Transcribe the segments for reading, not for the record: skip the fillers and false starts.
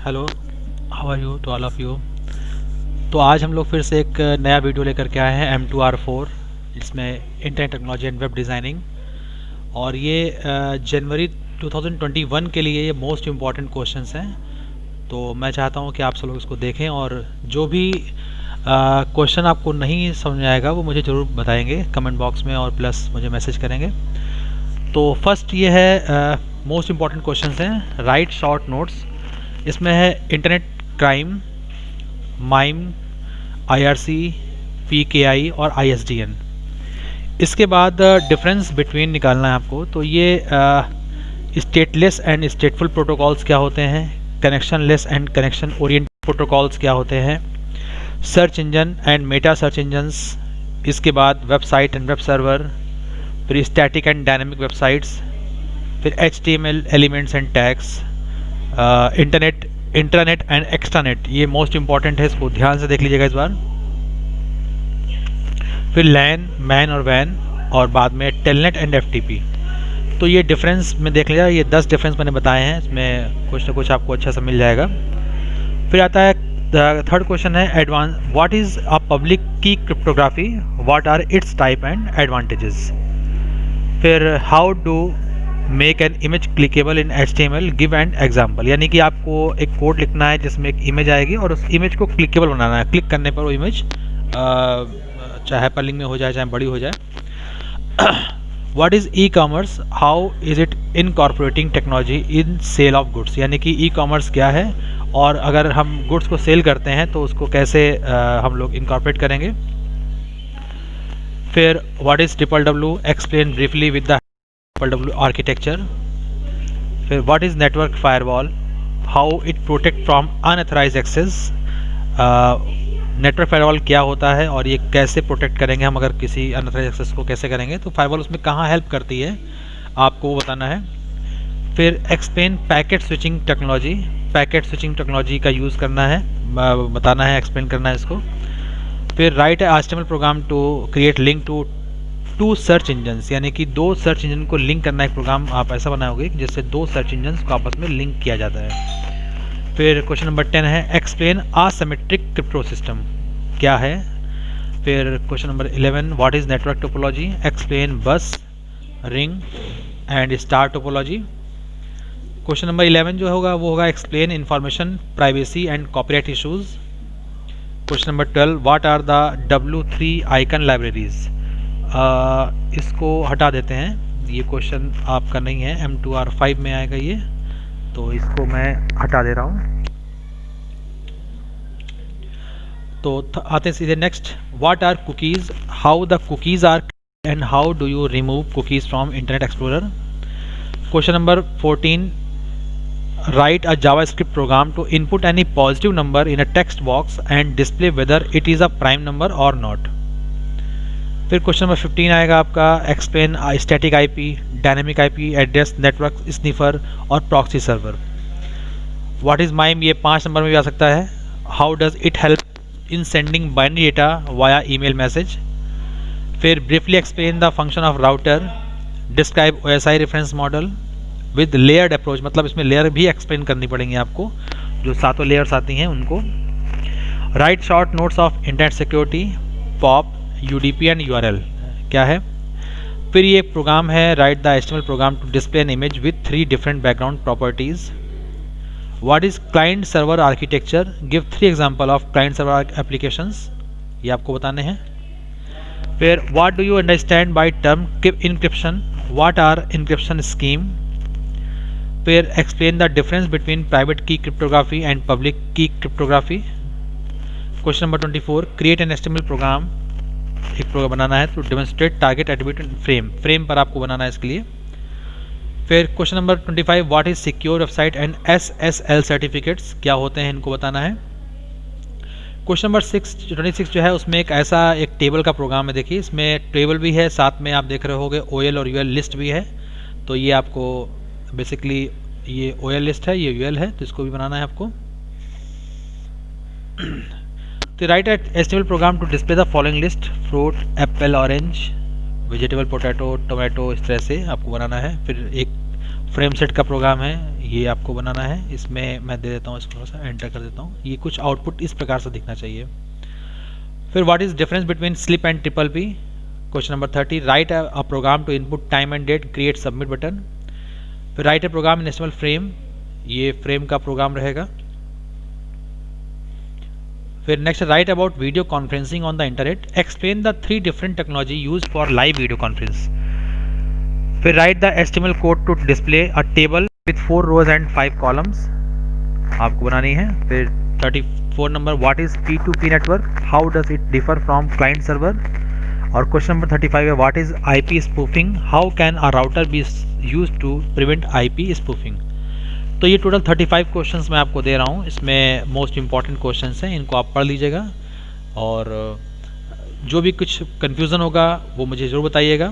Hello, how are you to all of you. तो आज हम लोग फिर से एक नया वीडियो लेकर के आए हैं M2R4, इसमें internet technology and web designing. और ये जनवरी 2021 के लिए ये मोस्ट इम्पॉर्टेंट क्वेश्चंस हैं। तो मैं चाहता हूँ कि आप सब लोग इसको देखें और जो भी क्वेश्चन आपको नहीं समझ में आएगा वो मुझे ज़रूर बताएंगे कमेंट बॉक्स में और प्लस मुझे मैसेज करेंगे। तो फर्स्ट ये है मोस्ट इम्पॉर्टेंट क्वेश्चंस हैं, राइट शॉर्ट नोट्स। इसमें है internet crime, mime, IRC, PKI और ISDN। इसके बाद डिफरेंस बिटवीन निकालना है आपको। तो ये स्टेटलेस एंड स्टेटफुल प्रोटोकॉल्स क्या होते हैं, connectionless and connection oriented protocols क्या होते हैं, search engine and meta search engines, इसके बाद वेबसाइट एंड वेब सर्वर, फिर स्टैटिक एंड डायनेमिक वेबसाइट्स, फिर HTML elements and tags, internet and extranet, ये मोस्ट इंपॉर्टेंट है, इसको ध्यान से देख लीजिएगा इस बार। फिर लैन, मैन और वैन, और बाद में टेलनेट एंड FTP। तो ये डिफरेंस में देख लीजिएगा, ये 10 डिफरेंस मैंने बताए हैं, इसमें कुछ ना कुछ आपको अच्छा सा मिल जाएगा। फिर आता है थर्ड क्वेश्चन है advance, what is a public की cryptography, what are its type and advantages. फिर how do make an image clickable in HTML, give an example, यानी कि आपको एक कोड लिखना है जिसमें एक इमेज आएगी और उस इमेज को क्लिकेबल बनाना है, क्लिक करने पर वो इमेज चाहे हाइपरलिंक में हो जाए चाहे बड़ी हो जाए। What is e commerce, how is it incorporating technology in sale of goods, यानी कि ई कॉमर्स क्या है और अगर हम गुड्स को सेल करते हैं तो उसको कैसे हम लोग इनकॉर्पोरेट करेंगे। फिर what is WWW, explain briefly with the WWW architecture. फिर what is network firewall, how it protect from unauthorized access, network firewall क्या होता है और ये कैसे प्रोटेक्ट करेंगे हम अगर किसी अनऑथराइज्ड एक्सेस को कैसे करेंगे, तो फायरवॉल उसमें कहाँ हेल्प करती है आपको वो बताना है। फिर explain packet switching technology, packet switching technology का यूज़ करना है, बताना है, एक्सप्लेन करना है इसको। फिर write HTML program to create link to search engines, यानी कि 2 सर्च इंजन को लिंक करना एक प्रोग्राम आप ऐसा बनाओगे जिससे 2 सर्च इंजन्स को आपस में लिंक किया जाता है। फिर क्वेश्चन नंबर 10 है एक्सप्लेन असिमेट्रिक क्रिप्टो सिस्टम क्या है। फिर question number 11 what is network topology, explain bus, ring and star topology. Question number 11 जो होगा वो होगा explain information privacy and copyright issues. Question number 12 what are the W3 icon libraries, इसको हटा देते हैं, ये क्वेश्चन आपका नहीं है, M2R5 में आएगा ये, तो इसको मैं हटा दे रहा हूँ। तो आते हैं सीधे next, what are cookies, how the cookies are and how do you remove cookies from Internet Explorer. Question number 14 write a JavaScript program to input any positive number in a text box and display whether it is a prime number or not। फिर question number 15 आएगा आपका explain static IP, dynamic IP address, network sniffer और proxy server. What is MIME, ये 5 number में भी आ सकता है। How does it help in sending binary data via email message. फिर briefly explain the function of router, describe OSI reference model with layered approach, मतलब इसमें लेयर भी एक्सप्लेन करनी पड़ेंगी आपको, जो 7 लेयर्स आती हैं उनको। Write short notes of internet security, POP, UDP and URL क्या है। फिर ये एक प्रोग्राम है write the HTML program to display an image with 3 different background properties. What is client server architecture, give 3 example of client server applications, ये आपको बताने हैं। फिर what do you understand by term encryption, what are encryption scheme. फिर explain the difference between private key cryptography and public की cryptography. Question number 24 create an HTML program, एक program बनाना है to demonstrate target attribute frame पर आपको बनाना है इसके लिए। फिर question number 25 what is secure website and SSL certificates क्या होते हैं, इनको बताना है। क्वेश्चन नंबर 26 जो है उसमें एक ऐसा एक टेबल का प्रोग्राम है, देखिए इसमें टेबल भी है, साथ में आप देख रहे होगे OL और UL लिस्ट भी है। तो ये आपको बेसिकली ये OL लिस्ट है, ये UL है, तो इसको भी बनाना है आपको। तो write at HTML program to display the following list, fruit, apple, orange, vegetable, potato, tomato, इस तरह से आपको बनाना है। फिर एक फ्रेम सेट का प्रोग्राम है, ये आपको बनाना है। इसमें मैं दे देता हूँ, इसको थोड़ा सा एंटर कर देता हूँ। ये कुछ आउटपुट इस प्रकार से दिखना चाहिए। फिर what is difference between SLIP and triple P. Question number 30, write a program to input time and date, create submit button. फिर write a program in HTML frame, ये फ्रेम का प्रोग्राम रहेगा। फिर next, write about video conferencing on the internet, explain the 3 different technology use for live video conference. फिर write the HTML code to display a table with 4 rows and 5 columns, आपको बनानी है। फिर 34 नंबर, what is P2P network, how does it differ from client server. और question number 35 है, what is IP spoofing, how can a router be used to prevent IP spoofing. तो ये total 35 questions मैं आपको दे रहा हूँ। इसमें मोस्ट इंपॉर्टेंट क्वेश्चंस हैं, इनको आप पढ़ लीजिएगा और जो भी कुछ कन्फ्यूज़न होगा वो मुझे ज़रूर बताइएगा।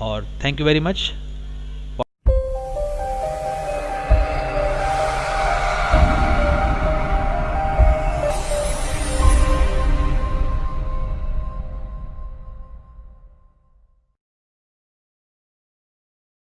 और थैंक यू वेरी मच।